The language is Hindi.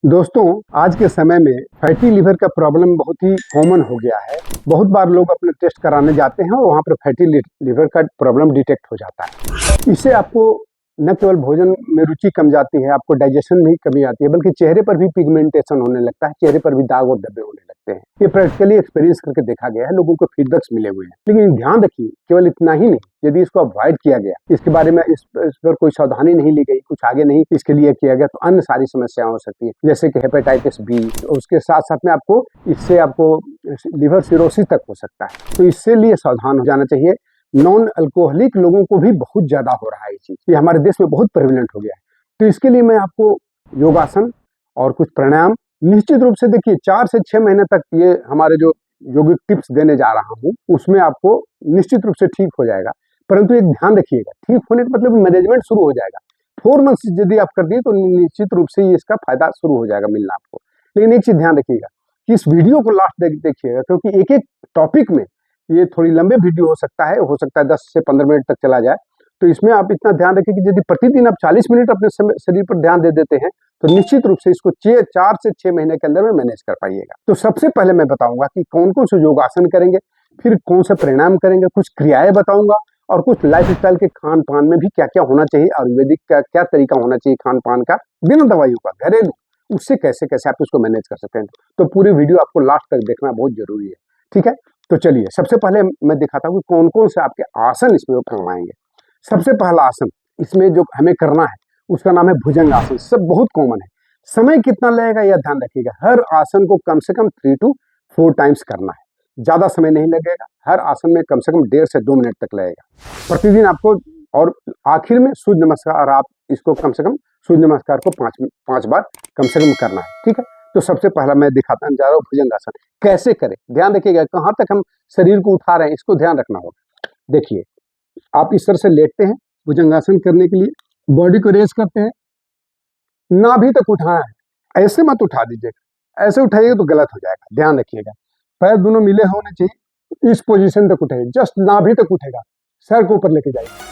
दोस्तों, आज के समय में फैटी लिवर का प्रॉब्लम बहुत ही कॉमन हो गया है। बहुत बार लोग अपने टेस्ट कराने जाते हैं और वहाँ पर फैटी लिवर का प्रॉब्लम डिटेक्ट हो जाता है। इससे आपको न केवल भोजन में रुचि कम जाती है, आपको डाइजेशन में भी कमी आती है, बल्कि चेहरे पर भी पिगमेंटेशन होने लगता है, चेहरे पर भी दाग और धब्बे होने लगते हैं। ये प्रैक्टिकली एक्सपीरियंस करके देखा गया है, लोगों को फीडबैक्स मिले हुए हैं। लेकिन ध्यान रखिए, केवल इतना ही नहीं, यदि इसको अवॉइड किया गया, इसके बारे में इस पर कोई सावधानी नहीं ली गई, कुछ आगे नहीं इसके लिए किया गया, तो अन्य सारी समस्याएं हो सकती है, जैसे कि हेपेटाइटिस बी। उसके साथ साथ में इससे आपको लिवर सिरोसिस तक हो सकता है। तो इससे लिए सावधान हो जाना चाहिए। नॉन अल्कोहलिक लोगों को भी बहुत ज्यादा हो रहा है ये चीज, ये हमारे देश में बहुत प्रेवलेंट हो गया है। तो इसके लिए मैं आपको योगासन और कुछ प्राणायाम निश्चित रूप से, देखिए 4 से 6 महीने तक ये हमारे जो योगिक टिप्स देने जा रहा हूँ, उसमें आपको निश्चित रूप से ठीक हो जाएगा। परंतु एक ध्यान रखिएगा, ठीक होने का मतलब मैनेजमेंट शुरू हो जाएगा। 4 मंथ्स यदि आप कर दिए तो निश्चित रूप से इसका फायदा शुरू हो जाएगा मिलना आपको। लेकिन एक चीज ध्यान रखिएगा कि इस वीडियो को लास्ट देखिएगा, क्योंकि एक एक टॉपिक में ये थोड़ी लंबे वीडियो हो सकता है 10 से 15 मिनट तक चला जाए। तो इसमें आप इतना ध्यान रखें कि यदि प्रतिदिन आप 40 मिनट अपने शरीर पर ध्यान दे देते हैं, तो निश्चित रूप से इसको 4 से 6 महीने के अंदर में मैनेज कर पाइएगा। तो सबसे पहले मैं बताऊंगा कि कौन कौन से योगासन करेंगे, फिर कौन सा प्राणायाम करेंगे, कुछ क्रियाएं बताऊंगा, और कुछ लाइफ स्टाइल के खान पान में भी क्या क्या होना चाहिए, आयुर्वेदिक का क्या तरीका होना चाहिए खान पान का, बिना दवाइयों का, घरेलू, उससे कैसे कैसे आप उसको मैनेज कर सकते हैं। तो पूरी वीडियो आपको लास्ट तक देखना बहुत जरूरी है, ठीक है। तो चलिए, सबसे पहले मैं दिखाता हूँ कौन कौन से आपके आसन इसमें करवाएंगे। सबसे पहला आसन इसमें जो हमें करना है उसका नाम है भुजंग आसन। सब बहुत कॉमन है। समय कितना लगेगा यह ध्यान रखिएगा। हर आसन को कम से कम 3 to 4 टाइम्स करना है, ज्यादा समय नहीं लगेगा। हर आसन में कम से कम 1.5 से 2 मिनट तक लगेगा प्रतिदिन आपको। और आखिर में सूर्य नमस्कार, आप इसको कम से कम सूर्य नमस्कार को 5 बार कम से कम करना है, ठीक है। तो सबसे पहला मैं दिखाता जा रहा हूँ भुजंग आसन कैसे करें। ध्यान रखिएगा कहाँ तक हम शरीर को उठा रहे हैं, इसको ध्यान रखना होगा। देखिए, आप इस तरह से लेटते हैं भुजंगासन करने के लिए, बॉडी को रेज करते हैं, नाभि तक उठाना है। ऐसे मत उठा दीजिएगा, ऐसे उठाइएगा तो गलत हो जाएगा। ध्यान रखिएगा, पैर दोनों मिले होने चाहिए, इस पोजीशन तक उठाइए, जस्ट नाभि तक उठेगा, सर को ऊपर लेके जाइए।